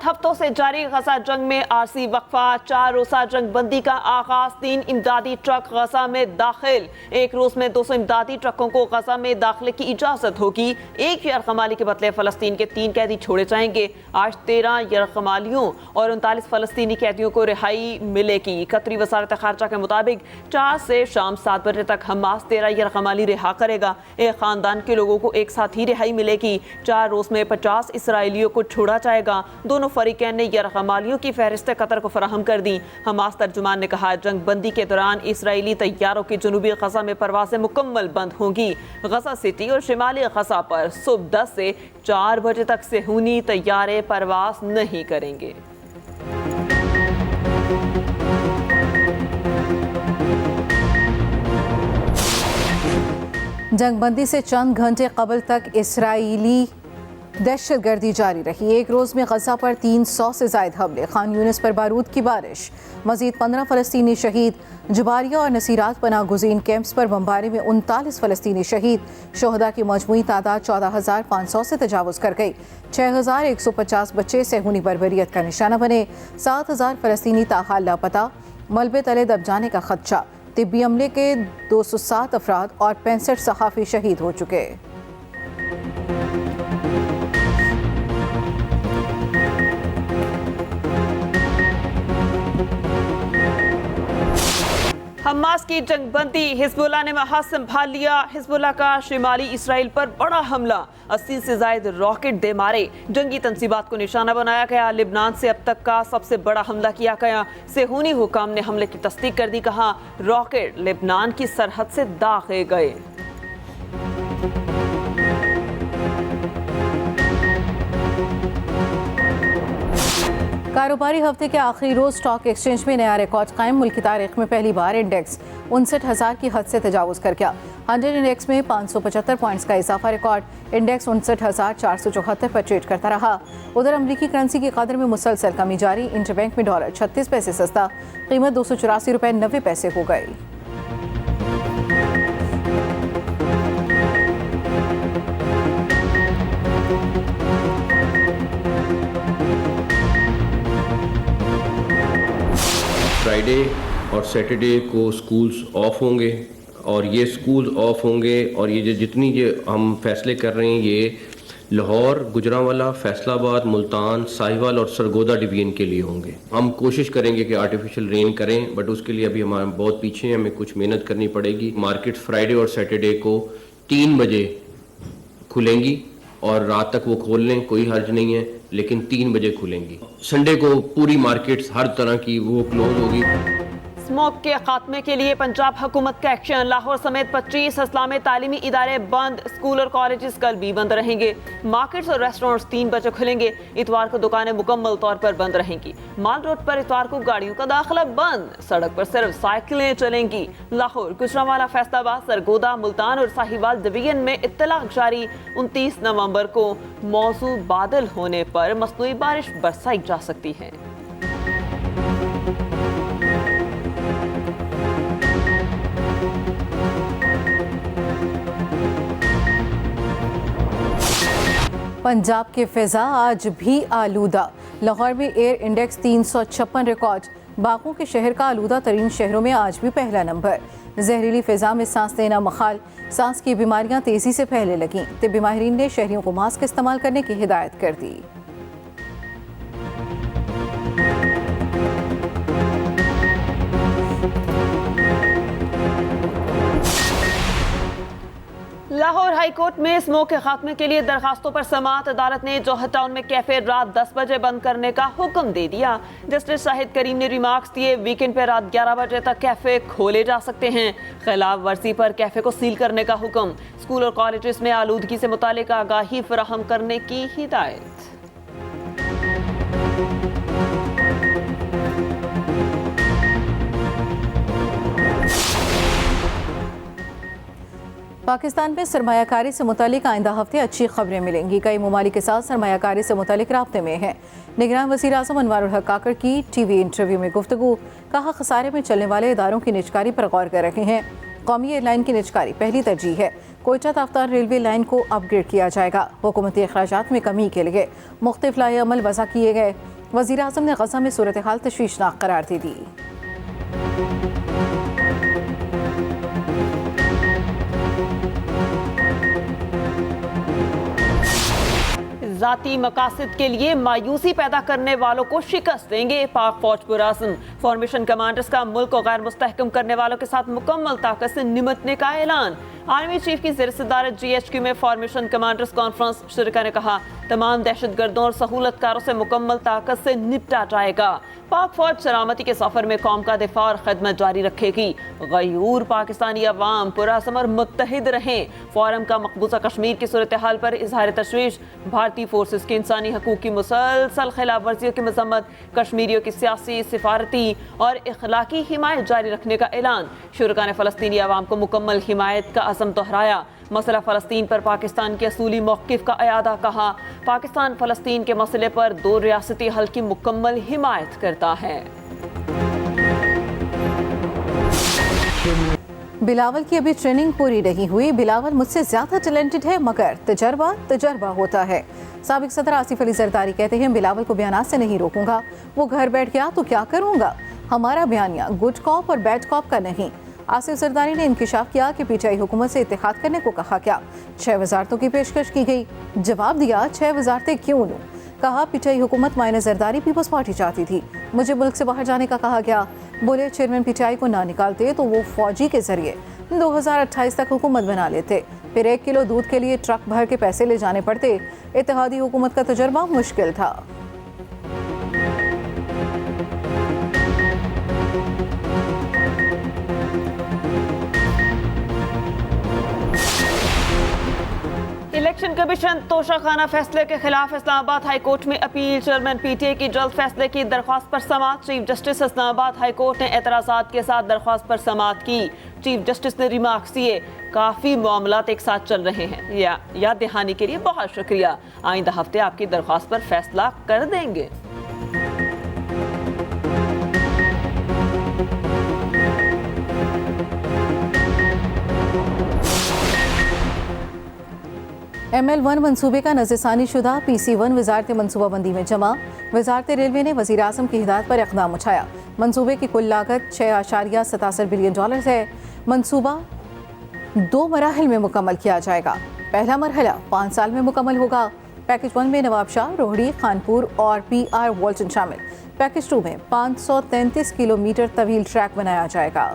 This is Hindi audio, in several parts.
7 हफ्तों से जारी गजा जंग में आरसी वक्फा, 4 रोज़ा जंग बंदी का आगाज, 3 इमदादी ट्रक गजा में दाखिल। एक रोज में 200 इमदादी ट्रकों को गजा में दाखिले की इजाजत होगी। एक यरगमाली के बदले फलस्तीन के 3 कैदी छोड़े जाएंगे। आज 13 यरगमालियों और 39 फलस्तीनी कैदियों को रिहाई मिलेगी। कतरी वजारत खारजा के मुताबिक 4 से शाम 7 बजे तक हमास 13 यरगमाली रिहा करेगा। एक खानदान के लोगों को एक साथ ही रिहाई मिलेगी। 4 रोज में 50 इसराइलियों को छोड़ा जाएगा। दोनों फरीकैन ने यरगमालियों की फहरिस्त कतर को फराहम कर दी। हमास तर्जुमान ने कहा, जंग बंदी के दौरान इसराइली तैयारों की जनूबी गजा में परवाजें मुकम्मल बंद होंगी। गजा सिटी और शिमाली गजा पर सुबह 10 से 4 बजे तक सेहूनी तैयारे परवाज नहीं करेंगे। जंगबंदी से चंद घंटे कबल तक इसराइली दहशतगर्दी जारी रही। एक रोज़ में गजा पर 300 से ज़ायद हमले, खान यूनिस पर बारूद की बारिश, मज़ीद 15 फ़लस्तीनी शहीद। जुबारिया और नसीरात पनाह गुज़ीन कैंप्स पर बमबारी में 39 फ़लस्तीनी शहीद। शोहदा की मजमूई तादाद 14,500 से तजावुज़ कर गई। 6,150 बच्चे सेहूनी बर्बरियत का निशाना बने। 7,000 फ़लस्तीनी ताहाल लापता, मलबे तले दब जाने का खदशा। तिब्बी अमले के 207 अफराद और 65 सहाफ़ी शहीद हो चुके। हमास की जंगबंदी, हिजबुल्लाह ने महज संभाल लिया। हिजबुल्लाह का शिमाली इसराइल पर बड़ा हमला, 80 से ज़ायद रॉकेट दे मारे। जंगी तंसीबात को निशाना बनाया गया। लिबनान से अब तक का सबसे बड़ा हमला किया गया। सेहूनी हुकाम ने हमले की तस्दीक कर दी। कहा, रॉकेट लिबनान की सरहद से दागे गए। कारोबारी हफ्ते के आखिरी रोज स्टॉक एक्सचेंज में नया रिकॉर्ड कायम। मुल्क की तारीख में पहली बार इंडेक्स 59,000 की हद से तजावुज कर गया। 100 इंडेक्स में 575 पॉइंट्स का इजाफा। रिकॉर्ड इंडेक्स 59,474 पर ट्रेड करता रहा। उधर अमरीकी करेंसी की कदर में मुसलसल कमी जारी। इंटरबैंक में डॉलर 36 पैसे सस्ता, कीमत 284 रुपये 90 पैसे हो गई। फ्राइडे और सैटरडे को स्कूल्स ऑफ होंगे और ये स्कूल ऑफ होंगे और ये जितनी ये हम फैसले कर रहे हैं ये लाहौर, गुजरांवाला, फैसलाबाद, मुल्तान, साहिवाल और सरगोदा डिवीजन के लिए होंगे। हम कोशिश करेंगे कि आर्टिफिशियल रेन करें, बट उसके लिए अभी हमारे बहुत पीछे हैं, हमें कुछ मेहनत करनी पड़ेगी। मार्केट फ्राइडे और सैटरडे को 3 बजे खुलेंगी और रात तक वो खोल लें, कोई हर्ज नहीं है, लेकिन 3 बजे खुलेंगी। संडे को पूरी मार्केट्स हर तरह की वो क्लोज होगी। स्मोक के खात्मे के लिए पंजाब हुकूमत का एक्शन। लाहौर समेत 25 इस्लामी तालीमी इदारे बंद। स्कूल और कॉलेजेस कल भी बंद रहेंगे। मार्केट्स और रेस्टोरेंट्स 3 बजे खुलेंगे। इतवार को दुकानें मुकम्मल तौर पर बंद रहेंगी। माल रोड पर इतवार को गाड़ियों का दाखिला बंद। सड़क पर सिर्फ साइकिलें चलेंगी। लाहौर, गुजरांवाला, फैसलाबाद, सरगोदा, मुल्तान और साहिवाल डिवीजन में इत्तलाक जारी। 29 नवंबर को मौसू बादल होने पर मसनूई बारिश बरसाई जा सकती है। पंजाब के फिजा आज भी आलूदा। लाहौर में एयर इंडेक्स 356 रिकॉर्ड। बागों के शहर का आलूदा तरीन शहरों में आज भी पहला नंबर। जहरीली फिजा में सांस लेना मखाल, सांस की बीमारियां तेजी से फैलने लगीं। तिब्बी माहिरीन ने शहरियों को मास्क इस्तेमाल करने की हिदायत कर दी। लाहौर हाई कोर्ट में स्मोक के खात्मे के लिए दरखास्तों पर समाअत। अदालत ने जौहर टाउन में कैफे रात 10 बजे बंद करने का हुक्म दे दिया। जस्टिस शाहिद करीम ने रिमार्क्स दिए, वीकेंड पे रात 11 बजे तक कैफे खोले जा सकते हैं। खिलाफ वर्जी पर कैफे को सील करने का हुक्म। स्कूल और कॉलेजेस में आलूदगी से मुतालिक आगाही फराहम करने की हिदायत। पाकिस्तान में सरमायाकारी से मुतालिक आइंदा हफ्ते अच्छी खबरें मिलेंगी। कई ममालिक के साथ सरमायाकारी से मुतालिक राब्ते में हैं। निगरान वज़ीर आज़म अनवारुल हक काकड़ की टीवी इंटरव्यू में गुफ्तगू। कहा, खसारे में चलने वाले इदारों की निजकारी पर गौर कर रहे हैं। कौमी एयरलाइन की निजकारी पहली तरजीह है। कोयटा ताफ्तान रेलवे लाइन को अपग्रेड किया जाएगा। हुकूमती अखराजात में कमी के लिए मुख्तलिफ लाए अमल वज़ा किए गए। वज़ीर आज़म ने गज़ा में सूरत हाल तशवीशनाक करार दे दी। ज़ाती मकासद के लिए मायूसी पैदा करने वालों को शिकस्त देंगे। पाक फौज पुरअज़्म। फॉर्मेशन कमांडर्स का मुल्क को गैर मुस्तहकम करने वालों के साथ मुकम्मल ताकत से निमटने का ऐलान। आर्मी चीफ की ज़ेर सदारत GHQ में फॉर्मेशन कमांडर्स कॉन्फ्रेंस शुरा ने कहा, तमाम दहशतगर्दों और सहूलतकारों से मुकम्मल ताकत से निपटा जाएगा। पाक फौज सलामती के सफर में कौम का दिफा और खदमत जारी रखेगी। गयूर पाकिस्तानी अवाम पुरअज़्म और मुत्तहिद रहें। फोरम का मकबूजा कश्मीर की सूरत हाल पर इजहार तशवीश। भारतीय फोर्सेस की इंसानी हकूक़ की मुसलसल खिलाफ वर्जियों की मजम्मत। कश्मीरियों की सियासी, सिफारती और इखलाकी हिमायत जारी रखने का ऐलान। शुरा ने फ़लस्तीनी अवाम को मुकम्मल हिमायत का अज़म दोहराया। मसला फ़लस्तीन पर पाकिस्तान के असूली मौक़िफ़ का अयादा कहा। पाकिस्तान फ़लस्तीन के मसले पर 2 रियासती हल की मुकम्मल हिमायत करता है। बिलावल की अभी ट्रेनिंग पूरी नहीं हुई। बिलावल मुझसे ज़्यादा टैलेंटेड है, मगर तजर्बा होता है। साबिक सदर आसिफ अली जरदारी कहते हैं, बिलावल को बयानात से नहीं रोकूंगा। वो घर बैठ गया तो क्या करूंगा। हमारा बयानिया गुड कॉप और बैड कॉप का नहीं। आसिफ जरदारी ने इंकिशाफ किया कि PTI हुकूमत से इत्तेहाद करने को कहा क्या। 6 वजारतों की पेशकश की गई। जवाब दिया 6 वजारतें क्यों लूं। कहा PTI हुकूमत मायने जरदारी पीपल्स पार्टी चाहती थी। मुझे मुल्क से बाहर जाने का कहा गया। बोले चेयरमैन PTI को ना निकालते तो वो फौजी के जरिए 2028 तक हुकूमत बना लेते। फिर 1 किलो दूध के लिए ट्रक भर के पैसे ले जाने पड़ते। इत्तेहादी हुकूमत का तजर्बा मुश्किल था। इलेक्शन कमीशन तोशाखाना फैसले के खिलाफ इस्लामाबाद हाई कोर्ट में अपील। चेयरमैन PTI की जल्द फैसले की दरख्वास्त पर समाअत। Chief justice Islamabad High Court ने एतराज़ात के साथ दरख्वास्त पर समाअत की। चीफ जस्टिस ने रिमार्क्स दिए, काफ़ी मामलात एक साथ चल रहे हैं। याद दहानी के लिए बहुत शुक्रिया। आइंदा हफ्ते आपकी दरख्वास्त पर फैसला कर देंगे। ML1 मनसूबे का नज़रसानी शुदा PC1 वजारत मनसूबाबंदी में जमा। वजारत रेलवे ने वज़ीर आज़म की हिदायत पर इक़दाम उठाया। मनसूबे की कुल लागत $6.77 बिलियन है। मनसूबा 2 मराहिल में मुकम्मल किया जाएगा। पहला मरहला 5 साल में मुकम्मल होगा। पैकेज 1 में नवाबशाह, रोहड़ी, खानपुर और PR वॉल्टन शामिल। पैकेज 2 में 533 किलोमीटर तवील ट्रैक बनाया जाएगा।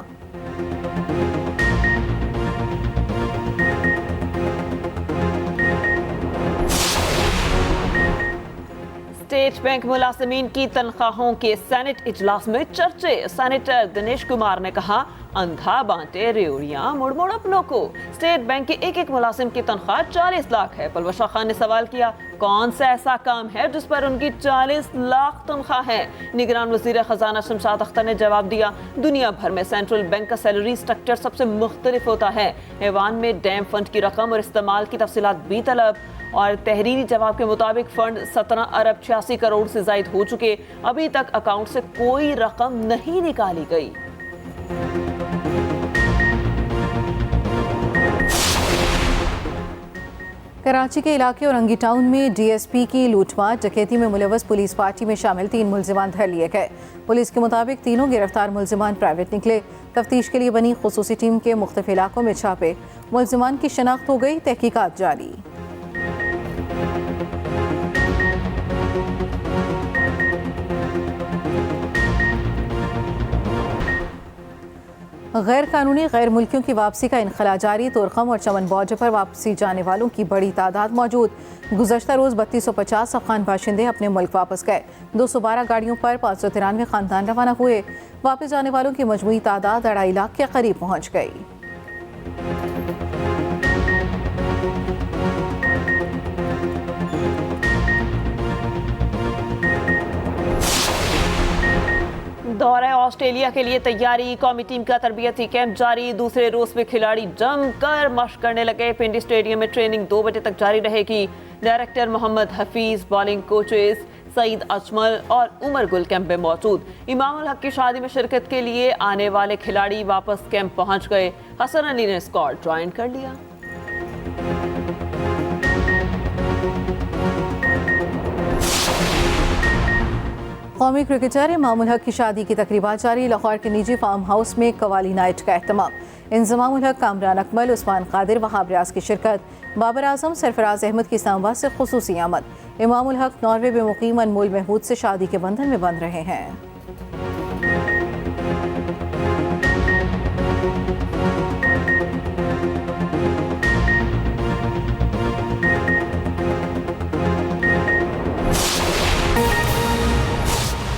स्टेट बैंक मुलाजिमीन की तनख्वाहों के सेनेट इजलास में चर्चे। सेनेटर दिनेश कुमार ने कहा, अंधा बांटे रेवड़ियां मुड़ मुड़ अपनों को। स्टेट बैंक के एक मुलाजिम की तनख्वाह 40 लाख है। पलवशा खान ने सवाल किया, कौन सा ऐसा काम है जिस पर उनकी 40 लाख तनख्वाह है। निगरान वजीर खजाना शमशाद अख्तर ने जवाब दिया, दुनिया भर में सेंट्रल बैंक का सैलरी स्ट्रक्चर सबसे मुख्तलिफ होता है। ऐवान में डैम फंड की रकम और इस्तेमाल की तफसीलात भी तलब। और तहरीरी जवाब के मुताबिक फंड 17 अरब 86 करोड़ से जायद हो चुके। अभी तक अकाउंट से कोई रकम नहीं निकाली गई। कराची के इलाके औरंगी टाउन में DSP की लूटमार डकैती में मुलव्वस पुलिस पार्टी में शामिल 3 मुलजिमान धर लिए गए। पुलिस के मुताबिक तीनों गिरफ्तार मुलजिमान प्राइवेट निकले। तफ्तीश के लिए बनी खुसूसी टीम के मुख्तलिफ इलाकों में छापे। मुलजिमान की शनाख्त हो गई, तहकीकात जारी। गैर कानूनी गैर मुल्कियों की वापसी का इनखला जारी। तोरखम और चमन बॉर्डर पर वापसी जाने वालों की बड़ी तादाद मौजूद। गुज़श्ता रोज़ 3250 अफगान बाशिंदे अपने मुल्क वापस गए। 212 गाड़ियों पर 593 खानदान रवाना हुए। वापस जाने वालों की मजमूई तादाद 2.5 लाख के करीब पहुँच गई। दौरे ऑस्ट्रेलिया के लिए तैयारी। कौमी टीम का तरबियती कैंप जारी। दूसरे रोज में खिलाड़ी जमकर मशक करने लगे। पिंडी स्टेडियम में ट्रेनिंग 2 बजे तक जारी रहेगी। Director Mohammad Hafeez, bowling coaches Saeed Ajmal और उमर गुल कैंप में मौजूद। इमाम उल हक की शादी में शिरकत के लिए आने वाले खिलाड़ी वापस कैंप पहुंच गए। हसन अली ने स्क्वाड ज्वाइन कर लिया। कौमी क्रिकेटर इमाम उल हक की शादी की तकरीबात जारी। लाहौर के निजी फार्म हाउस में कवाली नाइट का एहतमाम। इंज़माम उल हक, कामरान अकमल, उस्मान कादिर, वहाब रियाज की शिरकत। बाबर आजम, सरफराज अहमद की इस्लामाबाद से खुसूसी आमद। इमाम उल हक नॉर्वे में मुकीम अनमोल महमूद से शादी के बंधन में बंध रहे हैं।